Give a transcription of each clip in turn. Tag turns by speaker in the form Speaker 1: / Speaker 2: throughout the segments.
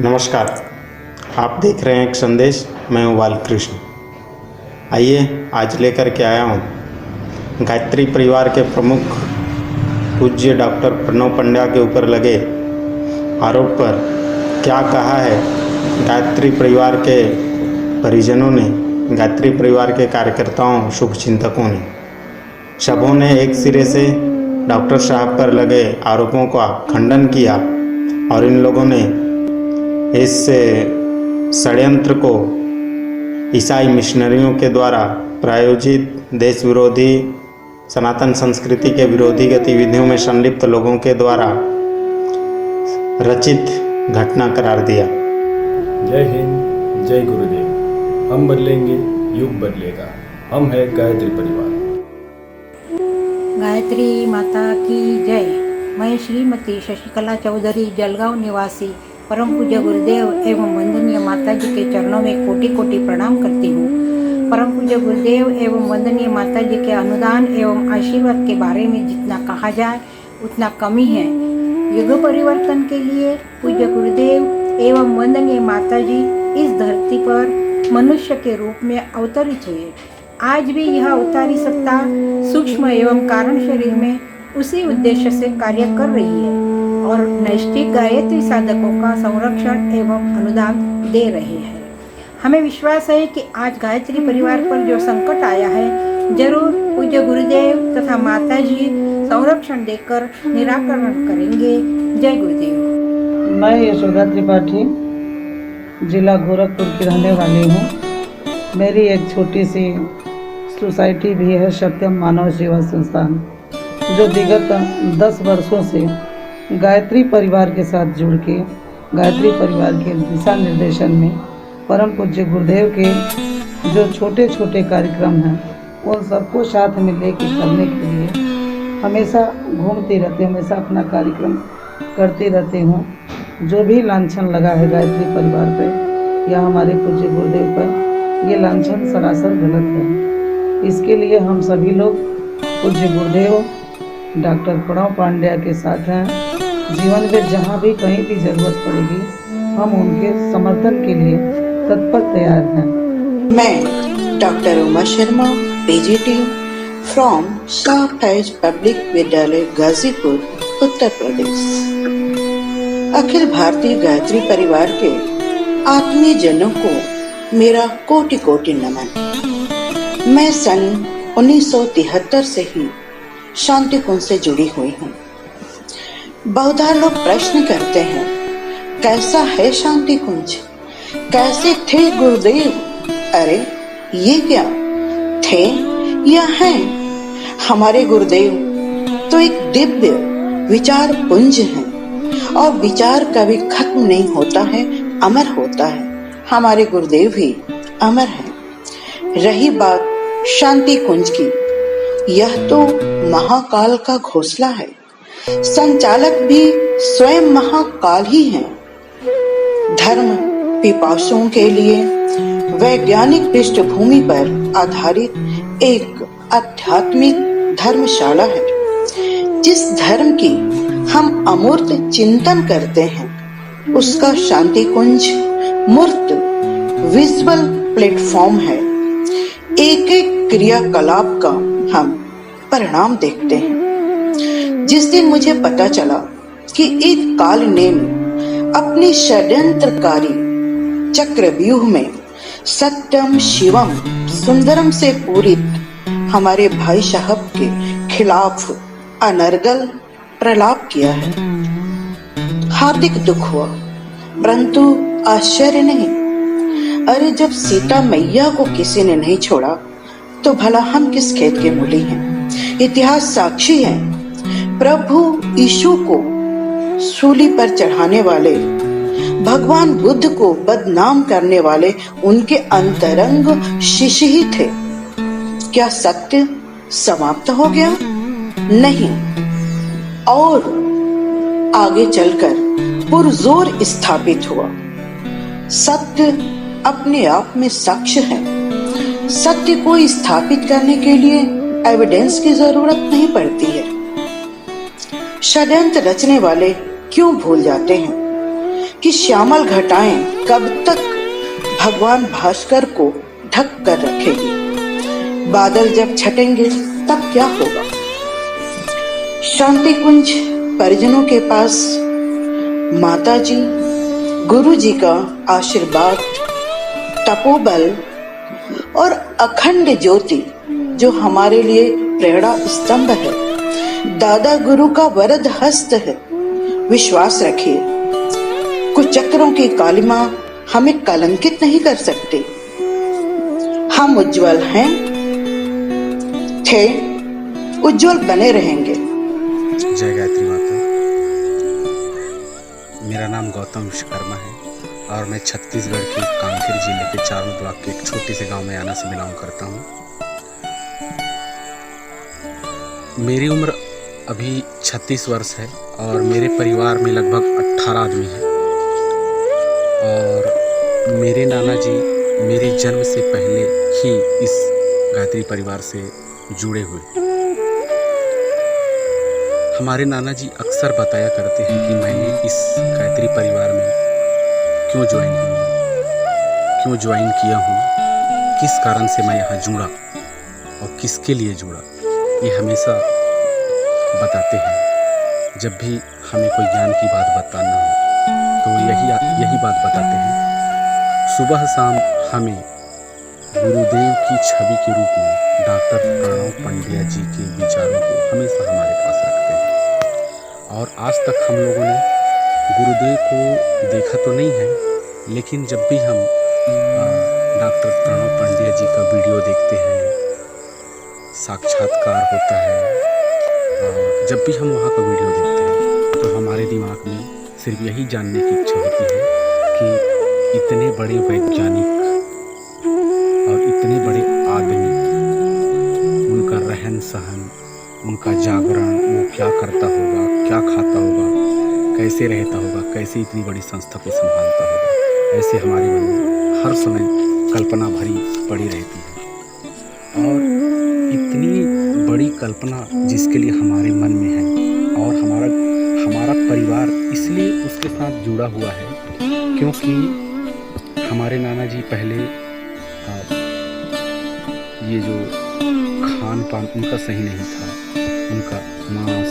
Speaker 1: नमस्कार, आप देख रहे हैं एक संदेश। मैं हूँ बालकृष्ण। आइए आज लेकर के आया हूँ गायत्री परिवार के प्रमुख पूज्य डॉक्टर प्रणव पंड्या के ऊपर लगे आरोप पर क्या कहा है गायत्री परिवार के परिजनों ने, गायत्री परिवार के कार्यकर्ताओं, शुभचिंतकों ने। सबों ने एक सिरे से डॉक्टर साहब पर लगे आरोपों का खंडन किया और इन लोगों ने इस षड्यंत्र को ईसाई मिशनरियों के द्वारा प्रायोजित देश विरोधी, सनातन संस्कृति के विरोधी गतिविधियों में संलिप्त लोगों के द्वारा रचित घटना करार दिया।
Speaker 2: जय हिंद, जय गुरुदेव। हम बदलेंगे, युग बदलेगा। हम है गायत्री परिवार।
Speaker 3: गायत्री माता की जय। मैं श्रीमती शशिकला चौधरी, जलगांव निवासी, परम पूज्य गुरुदेव एवं वंदनीय माता जी के चरणों में कोटि कोटि प्रणाम करती हूँ। परम पूज्य गुरुदेव एवं वंदनीय माता जी के अनुदान एवं आशीर्वाद के बारे में जितना कहा जाए उतना कम ही है। युग परिवर्तन के लिए पूज्य गुरुदेव एवं वंदनीय माता जी इस धरती पर मनुष्य के रूप में अवतरित हुए। आज भी यह अवतारी सत्ता सूक्ष्म एवं कारण शरीर में उसी उद्देश्य से कार्य कर रही है और नैष्ठिक गायत्री साधकों का संरक्षण एवं अनुदान दे रहे हैं। हमें विश्वास है कि आज गायत्री परिवार पर जो संकट आया है, जरूर पूज्य गुरुदेव तथा माता जी संरक्षण देकर निराकरण करेंगे। जय गुरुदेव।
Speaker 4: मैं यशोदा त्रिपाठी, जिला गोरखपुर की रहने वाली हूँ। मेरी एक छोटी सी सोसाइटी भी है, सत्यम मानव सेवा संस्थान, जो विगत 10 वर्षों से गायत्री परिवार के साथ जुड़ के गायत्री परिवार के दिशा निर्देशन में परम पूज्य गुरुदेव के जो छोटे छोटे कार्यक्रम हैं उन सबको साथ में लेके करने के लिए हमेशा घूमती रहती हूँ, हमेशा अपना कार्यक्रम करती रहती हूँ। जो भी लांछन लगा है गायत्री परिवार पे या हमारे पूज्य गुरुदेव पर, ये लांछन सरासर गलत है। इसके लिए हम सभी लोग पूज्य गुरुदेव डॉक्टर प्रणव पंड्या के साथ हैं। जीवन में जहाँ भी कहीं भी जरूरत पड़ेगी हम उनके समर्थन के लिए तत्पर तैयार हैं।
Speaker 5: मैं doctor Uma Sharma, PGT from Shah Faiz public विद्यालय, गाजीपुर, उत्तर प्रदेश। अखिल भारतीय गायत्री परिवार के आत्मीय जनों को मेरा कोटि कोटि नमन। मैं सन 1973 से ही शांति कुंज से जुड़ी हुई हूँ। बहुधा लोग प्रश्न करते हैं, कैसा है शांति कुंज, कैसे थे गुरुदेव? अरे ये क्या थे या हैं? हमारे गुरुदेव तो एक दिव्य विचार पुंज हैं और विचार कभी खत्म नहीं होता है, अमर होता है। हमारे गुरुदेव भी अमर हैं। रही बात शांति कुंज की, यह तो महाकाल का घोंसला है। संचालक भी स्वयं महाकाल ही हैं। धर्म पिपासुओं के लिए वैज्ञानिक पृष्ठभूमि पर आधारित एक आध्यात्मिक धर्मशाला है। जिस धर्म की हम अमूर्त चिंतन करते हैं, उसका शांति कुंज मूर्त विजुअल प्लेटफॉर्म है। एक एक क्रियाकलाप का हम परिणाम देखते हैं। जिस दिन मुझे पता चला कि एक काल नेम अपनी षड्यंत्रकारी चक्रव्यूह में सत्यम शिवम सुंदरम से पूरित हमारे भाई साहब के खिलाफ अनर्गल प्रलाप किया है, हार्दिक दुख हुआ, परंतु आश्चर्य नहीं। अरे जब सीता मैया को किसी ने नहीं छोड़ा तो भला हम किस खेत के मूली हैं? इतिहास साक्षी है। प्रभु यीशु को सूली पर चढ़ाने वाले, भगवान बुद्ध को बदनाम करने वाले उनके अंतरंग शिष्य ही थे। क्या सत्य समाप्त हो गया? नहीं, और आगे चलकर पुरजोर स्थापित हुआ। सत्य अपने आप में साक्ष्य है। सत्य को स्थापित करने के लिए एविडेंस की जरूरत नहीं पड़ती है। षड्यंत्र रचने वाले क्यों भूल जाते हैं? कि श्यामल घटाएं कब तक भगवान भास्कर को ढक कर रखेगी। बादल जब छटेंगे तब क्या होगा। शांति कुंज परिजनों के पास माताजी, गुरुजी का आशीर्वाद, तपोबल और अखंड ज्योति जो हमारे लिए प्रेरणा स्तंभ है, दादा गुरु का वरद हस्त है। विश्वास रखिए, कुचक्रों की कालिमा हमें कलंकित नहीं कर सकते। हम उज्जवल हैं, थे, उज्जवल बने रहेंगे।
Speaker 6: जय गायत्री माता। मेरा नाम गौतम विश्वकर्मा है और मैं छत्तीसगढ़ के कांकेर जिले के चारों ब्लॉक के एक छोटे से गांव में आना से बिलोंग करता हूं। मेरी उम्र अभी 36 वर्ष है और मेरे परिवार में लगभग 18 आदमी हैं और मेरे नाना जी मेरे जन्म से पहले ही इस गायत्री परिवार से जुड़े हुए। हमारे नाना जी अक्सर बताया करते हैं कि मैंने इस गायत्री परिवार में क्यों ज्वाइन किया हूँ, किस कारण से मैं यहाँ जुड़ा और किसके लिए जुड़ा, ये हमेशा बताते हैं। जब भी हमें कोई ज्ञान की बात बताना हो तो यही बात बताते हैं। सुबह शाम हमें गुरुदेव की छवि के रूप में डॉक्टर प्रणव पंड्या जी के विचारों को हमेशा हमारे पास रखते हैं। और आज तक हम लोगों ने गुरुदेव को देखा तो नहीं है, लेकिन जब भी हम डॉक्टर प्रणव पंड्या जी का वीडियो देखते हैं, साक्षात्कार होता है, जब भी हम वहाँ का वीडियो देखते हैं तो हमारे दिमाग में सिर्फ यही जानने की इच्छा होती है कि इतने बड़े वैज्ञानिक और इतने बड़े आदमी, उनका रहन सहन, उनका जागरण, वो क्या करता होगा, क्या खाता होगा, कैसे रहता होगा, कैसे इतनी बड़ी संस्था को संभालता होगा, ऐसे हमारे मन में हर समय कल्पना भरी पड़ी रहती है। और इतनी बड़ी कल्पना जिसके लिए हमारे मन में है और हमारा परिवार इसलिए उसके साथ जुड़ा हुआ है क्योंकि हमारे नाना जी पहले ये जो खान पान उनका सही नहीं था, उनका मांस,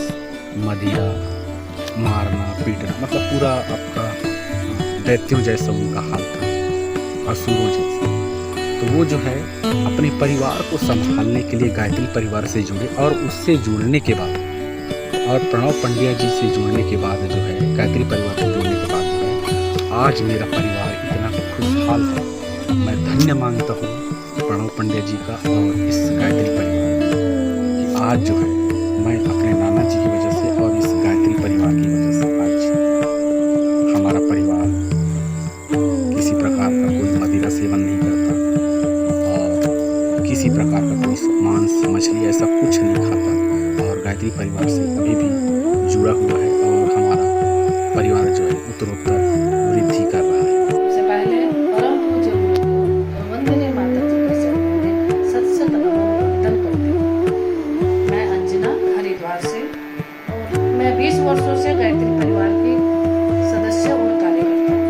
Speaker 6: मदिरा, मारना पीटना, मतलब पूरा आपका दैत्यों जैसा उनका हाल था, असुरों जैसा। तो वो जो है अपने परिवार को संभालने के लिए गायत्री परिवार से जुड़े और उससे जुड़ने के बाद और प्रणव पंड्या जी से जुड़ने के बाद जो है गायत्री परिवार से जुड़ने के बाद जो है आज मेरा परिवार इतना खुशहाल है। मैं धन्य मानता हूँ प्रणव पंड्या जी का और इस गायत्री परिवार कि आज जो है मैं अपने नाना जी की वजह से और इस गायत्री परिवार की वजह से आज हमारा परिवार किसी प्रकार का कोई मदिरा सेवन नहीं करता और किसी प्रकार का कोई मांस मछली ऐसा कुछ नहीं खाता और गायत्री परिवार से अभी भी जुड़ा हुआ है और हमारा परिवार जो है उत्तरोत्तर वृद्धि कर रहा है।
Speaker 7: सबसे पहले परम पूज्य वंदनीय माता जी के चरणों में सत वंदन करती हूँ। मैं अंजना हरिद्वार से और मैं 20 वर्षों से गायत्री परिवार की सदस्य और कार्यकर्ता हूँ।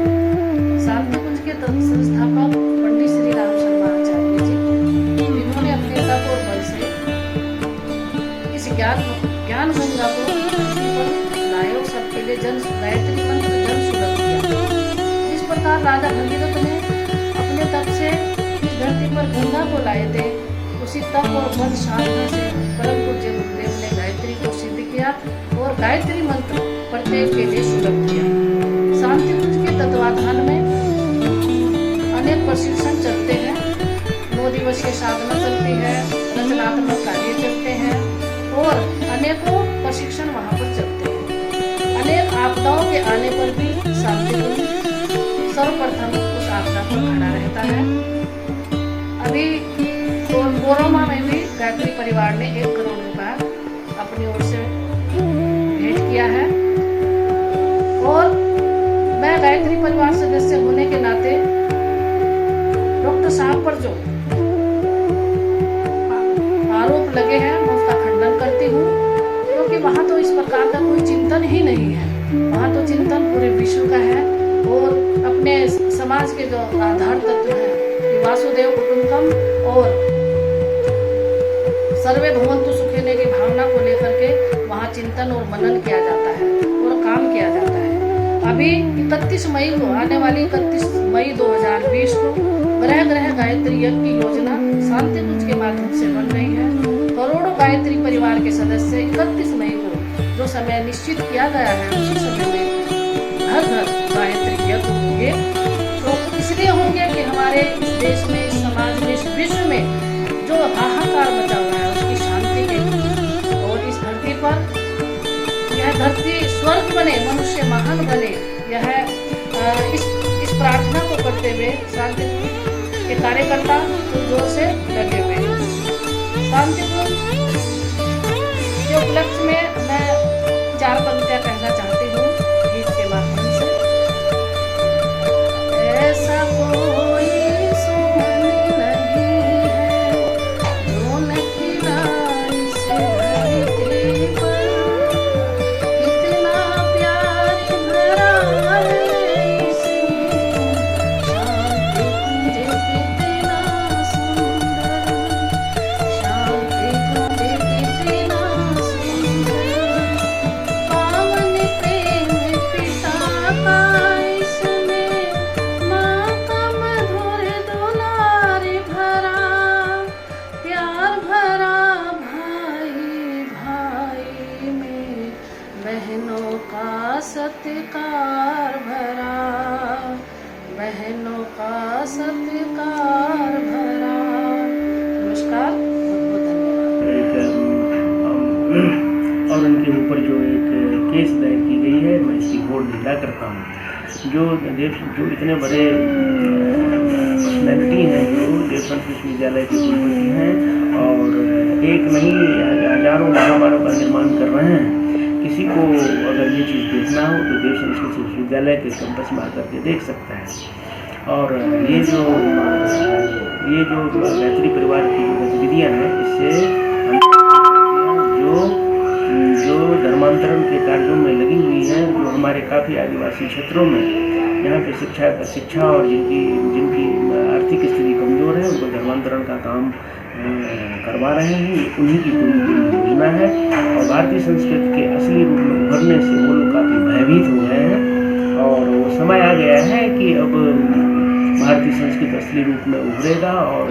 Speaker 7: शांति कुंज के संस्थापक पंडित श्री राम शर्मा आचार्य जी, इन्होंने अपने तप और बल से इस ज्ञान गंगा को धरती पर लाए और सबके लिए गायत्री मंत्र जन सुलभ किया। जिस प्रकार राजा भगीरथ ने अपने तप से इस धरती पर गंगा को लाए थे, उसी तप और बल साधना से परम पूज्य गुरुदेव ने गायत्री को सिद्ध किया और गायत्री मंत्र प्रत्येक के लिए सुलभ किया। शांति कुंज के तत्वाधान में अनेक प्रशिक्षण चलते हैं, 9 दिवसीय साधना चलती है, रचनात्मक कार्य चलते हैं और अनेकों प्रशिक्षण वहाँ पर चलते हैं। अनेक आपदाओं के आने पर भी शांति कुंज सर्वप्रथम उस आपदा पर खड़ा रहता है। अभी कोरोना में भी गायत्री परिवार ने 1 करोड़ रुपया अपनी ओर से भेंट किया है और मैं गायत्री परिवार सदस्य होने के नाते डॉक्टर साहब पर जो आरोप लगे हैं मैं उसका खंडन करती हूँ, क्योंकि वहाँ तो इस प्रकार का कोई चिंतन ही नहीं है। वहाँ तो चिंतन पूरे विश्व का है और अपने समाज के जो आधार तत्व हैं कि वासुदेव कुटुंबकम और सर्वे भवन्तु सुखिनो की भावना को लेकर के वहाँ चिंतन और मनन किया जाता है और काम किया जाता है। अभी 31 मई को, आने वाली 31 मई 2020 को ग्रह ग्रह गायत्री यज्ञ की योजना शांति कुंज के माध्यम से बन रही है। करोड़ों गायत्री परिवार के सदस्य 31 मई को जो समय निश्चित किया गया है उसी समय में घर घर गायत्री यज्ञ होंगे। तो इसलिए होंगे कि हमारे इस देश में, इस समाज में, इस विश्व में जो हाहाकार मचा हुआ है उसकी शांति के लिए, और इस धरती पर यह धरती स्वर्ग बने, मनुष्य महान बने, यह इस प्रार्थना को करते हुए शांति के कार्यकर्ता तो जोर से लगे हुए हैं। शांति के उपलक्ष्य में मैं 4 पंक्तियां कहना चाहती हूँ गीत के माध्यम से। ऐसा कोई सुमन नहीं है जो न खिला इस धरती पर, इतना प्यार भरा है इसमें, शांति कुंज कितना सुंदर, शांति कुंज कितना सुंदर, पावन प्रेम पिता का इसमें, माँ का मधुर दुलार भरा, प्यार भरा भाई भाई में, बहनों का सत्कार भरा, बहनों का सत्कार भरा। नमस्कार, बहुत बहुत धन्यवाद।
Speaker 8: और उनके ऊपर जो एक केस दायर की गई है, मैं इसकी घोर निंदा करता हूँ। जो इतने बड़े पर्सनैलिटी हैं, जो देवपंथ विश्वविद्यालय के कुलपति हैं और एक नहीं हजारों महामारों का निर्माण कर रहे हैं, किसी को अगर ये चीज़ देखना हो तो देव संस्कृत विश्वविद्यालय के कैंपस में आकर के देख सकता है। और ये जो गायत्री परिवार की जो गतिविधियाँ हैं, इससे जो धर्मांतरण के कार्यों में लगी हुई हैं, जो हमारे काफ़ी आदिवासी क्षेत्रों में यहाँ पे शिक्षा और जिनकी आर्थिक स्थिति कमज़ोर है उनको धर्मांतरण का काम करवा रहे हैं, उन्हीं की पूरी योजना है। और भारतीय संस्कृति के असली रूप में उभरने से वो लोग काफ़ी भयभीत हो गए हैं और वो समय आ गया है कि अब भारतीय संस्कृति असली रूप में उभरेगा और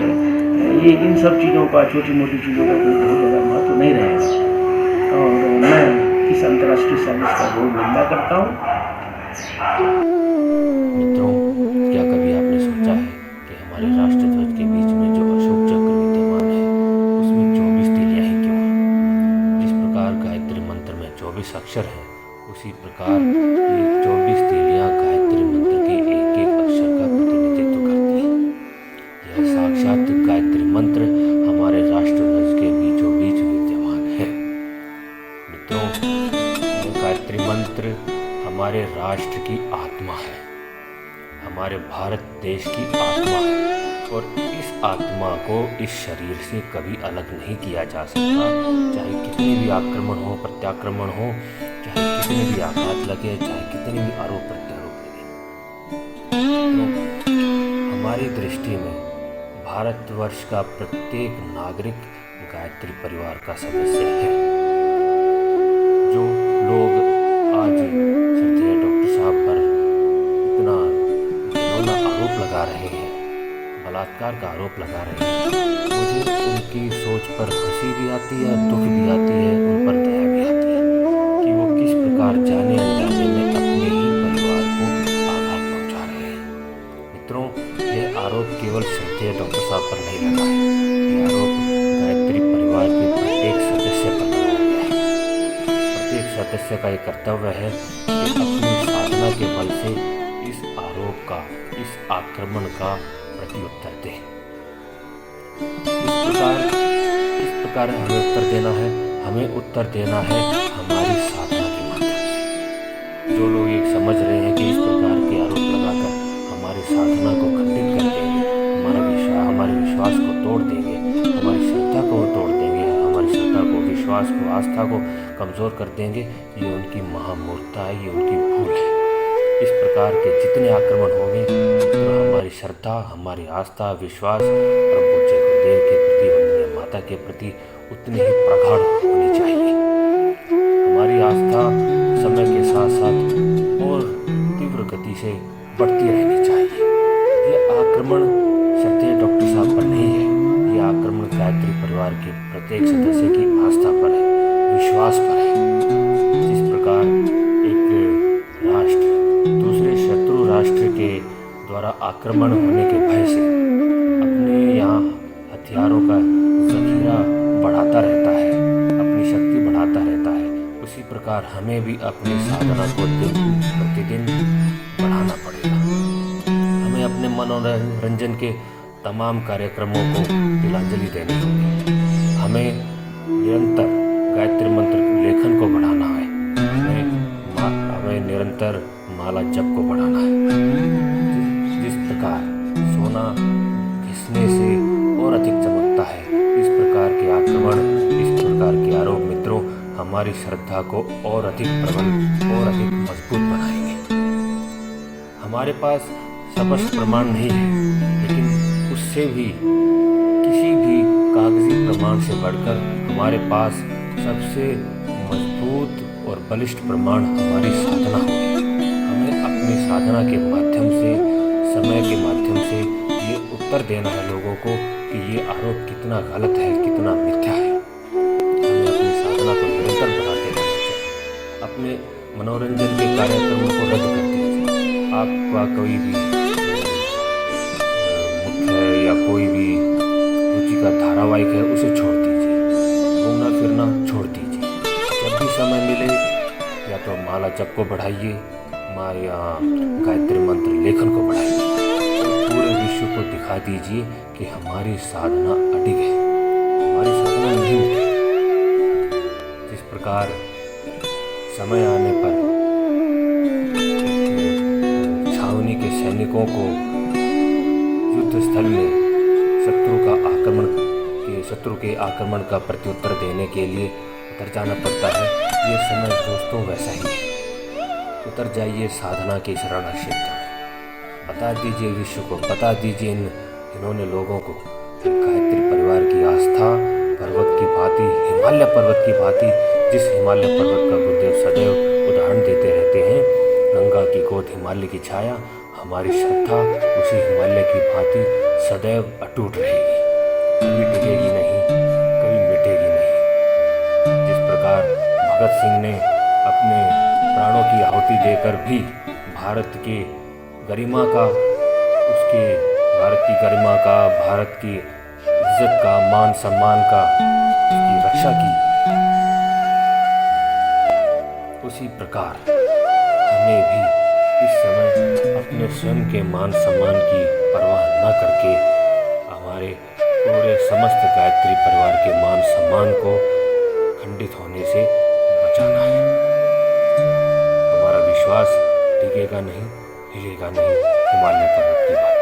Speaker 8: ये इन सब चीज़ों का, छोटी मोटी चीज़ों का कोई बहुत ज़्यादा महत्व नहीं रहेगा। और मैं इस अंतर्राष्ट्रीय साजिश का बहुत निंदा करता हूँ।
Speaker 9: मित्रों, क्या कभी आपने सोचा है कि हमारे राष्ट्रध्वज के बीच में जो अशोक चक्र विद्यमान है उसमें 24 तीलियां ही क्यों हैं? जिस प्रकार गायत्री मंत्र में 24 अक्षर हैं, उसी प्रकार ये 24 तीलियां गायत्री मंत्र के एक एक अक्षर का प्रतिनिधित्व करती हैं। यह साक्षात गायत्री मंत्र हमारे राष्ट्रध्वज के बीचों बीच विद्यमान है। मित्रों, यह गायत्री मंत्र हमारे राष्ट्र की आत्मा है, हमारे भारत देश की आत्मा है और इस आत्मा को इस शरीर से कभी अलग नहीं किया जा सकता। चाहे कितने भी आक्रमण हो, प्रत्याक्रमण हो, चाहे कितने भी आघात लगे, चाहे कितने भी आरोप प्रत्यारोप लगे। तो हमारी दृष्टि में भारतवर्ष का प्रत्येक नागरिक गायत्री परिवार का सदस्य है। जो लोग आज श्रद्धेय डॉक्टर साहब पर इतना घिनौना आरोप लगा रहे हैं, बलात्कार का आरोप लगा रहे हैं, मुझे उनकी सोच पर हंसी भी आती है, दुख भी आती है, उन पर दया भी आती है कि वो किस प्रकार जाने अनजाने में अपने ही परिवार को आघात पहुंचा रहे हैं। मित्रों, यह आरोप केवल श्रद्धेय डॉक्टर साहब पर नहीं लगा है, यह आरोप गायत्री परिवार के प्रत्येक सदस्य पर लगाया गया है। प्रत्येक सदस्य का ये कर्तव्य है कि अपनी साधना के बल से इस आरोप का, इस आक्रमण का प्रत्युत्तर दे। इस प्रकार हमें उत्तर देना है। हमें उत्तर देना है हमारी साधना के माध्यम से। जो लोग ये समझ रहे हैं कि इस प्रकार के आरोप लगाकर हमारी साधना को खंडित कर देंगे, हमारे विश्वास को तोड़ देंगे, हमारी श्रद्धा को तोड़ देंगे, हमारी श्रद्धा को, विश्वास को, आस्था को कमज़ोर कर देंगे, ये उनकी महामूर्खता है, ये उनकी भूल है। इस प्रकार के जितने आक्रमण होंगे तो हमारी श्रद्धा, हमारी आस्था, विश्वास परम पूज्य गुरुदेव के प्रति, वंदनीय माता के प्रति उतनी ही प्रगाढ़ होनी चाहिए। हमारी आस्था समय के साथ साथ और तीव्र गति से बढ़ती रहनी चाहिए। ये आक्रमण श्रद्धेय डॉक्टर साहब पर नहीं है, ये आक्रमण गायत्री परिवार के प्रत्येक सदस्य की आस्था पर है, विश्वास पर है। जिस प्रकार एक राष्ट्र दूसरे शत्रु राष्ट्र के द्वारा आक्रमण होने के भय से अपने यहाँ हथियारों का जखीरा बढ़ाता रहता है, अपनी शक्ति बढ़ाता रहता है, उसी प्रकार हमें भी अपनी साधना को दिन प्रतिदिन बढ़ाना पड़ेगा। हमें अपने मनोरंजन के तमाम कार्यक्रमों को तिलांजलि देनी होगी। हमें निरंतर गायत्री मंत्र लेखन को बढ़ाना है, हमें निरंतर माला जप को बढ़ाना है। जिस प्रकार सोना घिसने से और अधिक चमकता है, इस प्रकार के आक्रमण, इस प्रकार के आरोप मित्रों हमारी श्रद्धा को और अधिक प्रबल और अधिक मजबूत बनाएंगे। हमारे पास स्पष्ट प्रमाण नहीं है, लेकिन उससे भी किसी भी कागजी प्रमाण से बढ़कर हमारे पास सबसे मजबूत और बलिष्ठ प्रमाण हमारी साधना होगी। हमें अपनी साधना के माध्यम से, समय के माध्यम से ये उत्तर देना है लोगों को कि ये आरोप कितना गलत है, कितना मिथ्या है। हमें अपनी साधना को निरंतर बढ़ाते रहना चाहिए। अपने मनोरंजन के कार्यक्रमों को रद्द कर दीजिए। आपका कोई भी मुख्य या कोई भी रुचि का धारावाहिक है, उसे छोड़ दीजिए। घूमना फिरना छोड़ दीजिए। जब भी समय मिले या तो माला जप को बढ़ाइए, या गायत्री मंत्र लेखन को बढ़ाइए। पूरे विश्व को दिखा दीजिए कि हमारी साधना अडिग है, हमारी साधना नहीं मिटेगी। जिस प्रकार समय आने पर छावनी के सैनिकों को युद्ध स्थल में शत्रु के आक्रमण का प्रत्युत्तर देने के लिए उतर जाना पड़ता है, ये समय दोस्तों वैसा ही है। उतर जाइए साधना के इस रण क्षेत्र में। बता दीजिए विश्व को, बता दीजिए इन्होंने लोगों को कि गायत्री परिवार की आस्था पर्वत की भांति, हिमालय पर्वत की भांति, जिस हिमालय पर्वत का गुरुदेव सदैव उदाहरण देते रहते हैं, गंगा की गोद हिमालय की छाया, हमारी श्रद्धा उसी हिमालय की भांति सदैव अटूट रहेगी, कभी टिकेगी नहीं, कभी मिटेगी नहीं। जिस प्रकार भगत सिंह ने अपने प्राणों की आहुति देकर भी भारत की गरिमा का, भारत की इज्जत का, मान सम्मान का, उसकी रक्षा की, उसी प्रकार हमें भी इस समय अपने स्वयं के मान सम्मान की परवाह न करके हमारे पूरे समस्त गायत्री परिवार के मान सम्मान को खंडित होने से बचाना है। हमारा विश्वास टिकेगा नहीं, हिलेगा नहीं, हिमालय पर्वत की बात।